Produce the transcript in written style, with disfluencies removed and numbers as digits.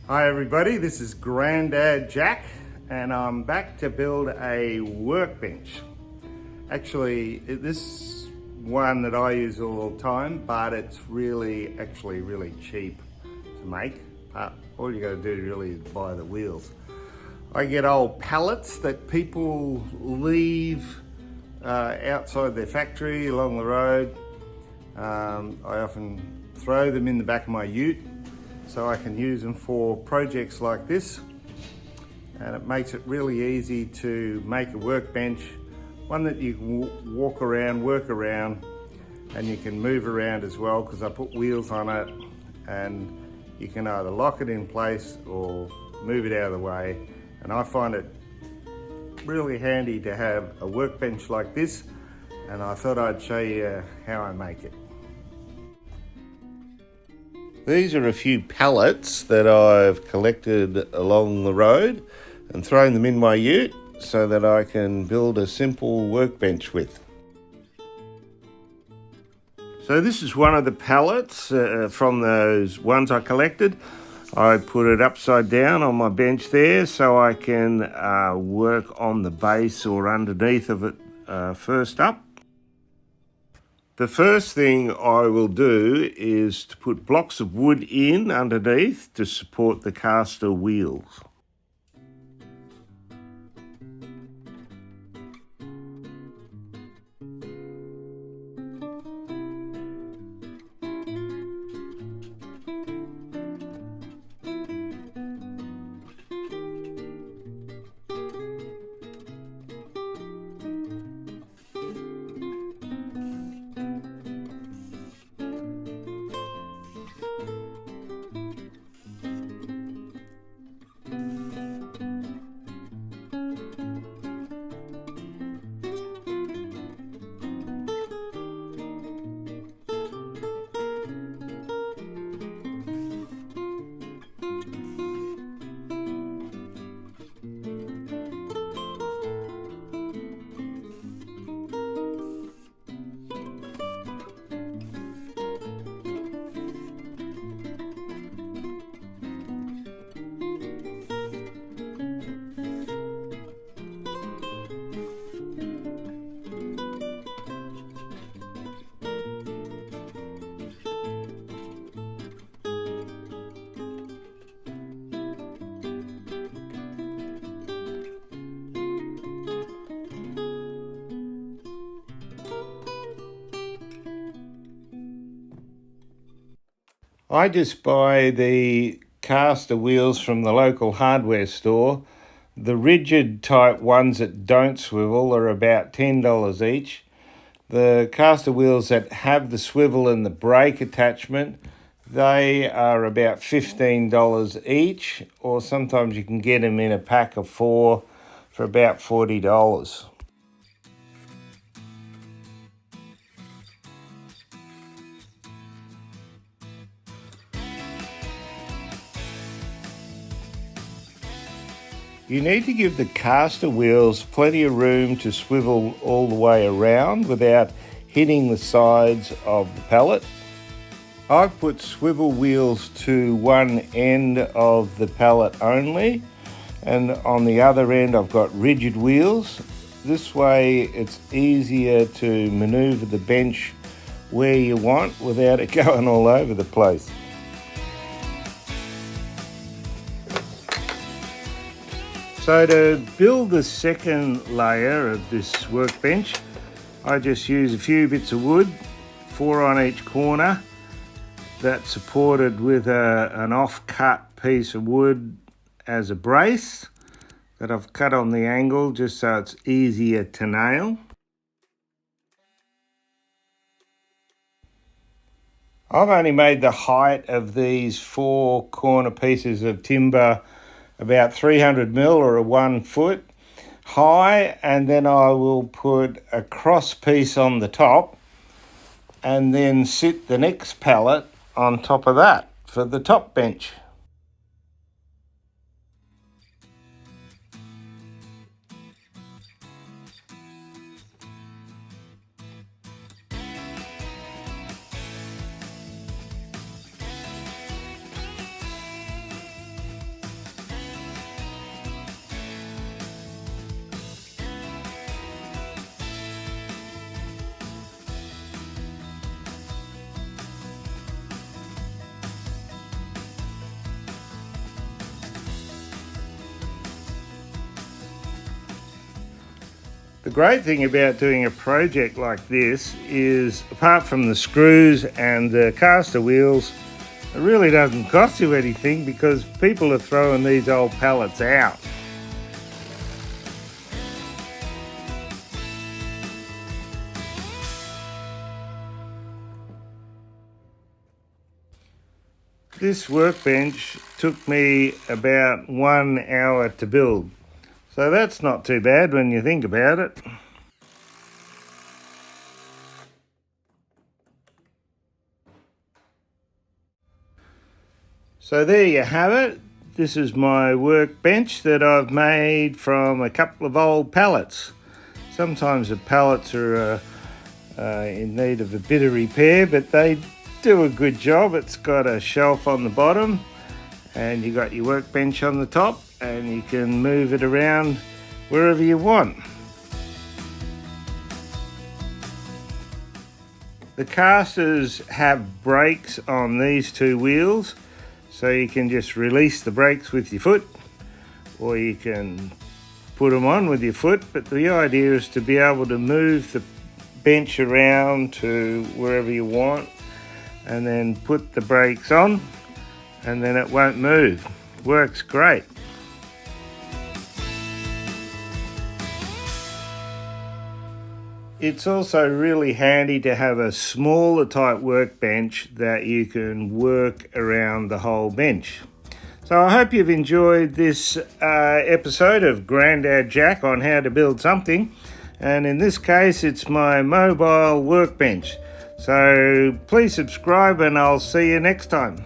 Hi everybody, this is Grandad Jack and I'm back to build a workbench. Actually, this one that I use all the time, but it's really cheap to make. All you gotta do really is buy the wheels. I get old pallets that people leave outside their factory along the road. I often throw them in the back of my ute so I can use them for projects like this, and it makes it really easy to make a workbench, one that you can walk around, work around, and you can move around as well because I put wheels on it, and you can either lock it in place or move it out of the way. And I find it really handy to have a workbench like this, and I thought I'd show you how I make it. These are a few pallets that I've collected along the road and thrown them in my ute so that I can build a simple workbench with. So this is one of the pallets from those ones I collected. I put it upside down on my bench there so I can work on the base or underneath of it first up. The first thing I will do is to put blocks of wood in underneath to support the caster wheels. I just buy the caster wheels from the local hardware store. The rigid type ones that don't swivel are about $10 each. The caster wheels that have the swivel and the brake attachment, they are about $15 each, or sometimes you can get them in a pack of 4 for about $40. You need to give the caster wheels plenty of room to swivel all the way around without hitting the sides of the pallet. I've put swivel wheels to one end of the pallet only, and on the other end I've got rigid wheels. This way it's easier to maneuver the bench where you want without it going all over the place. So to build the second layer of this workbench, I just use a few bits of wood, 4 on each corner, that's supported with an off-cut piece of wood as a brace that I've cut on the angle just so it's easier to nail. I've only made the height of these 4 corner pieces of timber about 300mm or a 1 foot high, and then I will put a cross piece on the top and then sit the next pallet on top of that for the top bench. The great thing about doing a project like this is, apart from the screws and the caster wheels, it really doesn't cost you anything because people are throwing these old pallets out. This workbench took me about 1 hour to build, so that's not too bad when you think about it. So there you have it. This is my workbench that I've made from a couple of old pallets. Sometimes the pallets are in need of a bit of repair, but they do a good job. It's got a shelf on the bottom and you got your workbench on the top, and you can move it around wherever you want. The casters have brakes on these two wheels, so you can just release the brakes with your foot, or you can put them on with your foot, but the idea is to be able to move the bench around to wherever you want and then put the brakes on, and then it won't move. Works great. It's also really handy to have a smaller type workbench that you can work around the whole bench. So I hope you've enjoyed this episode of Grandad Jack on how to build something. And in this case, it's my mobile workbench. So please subscribe and I'll see you next time.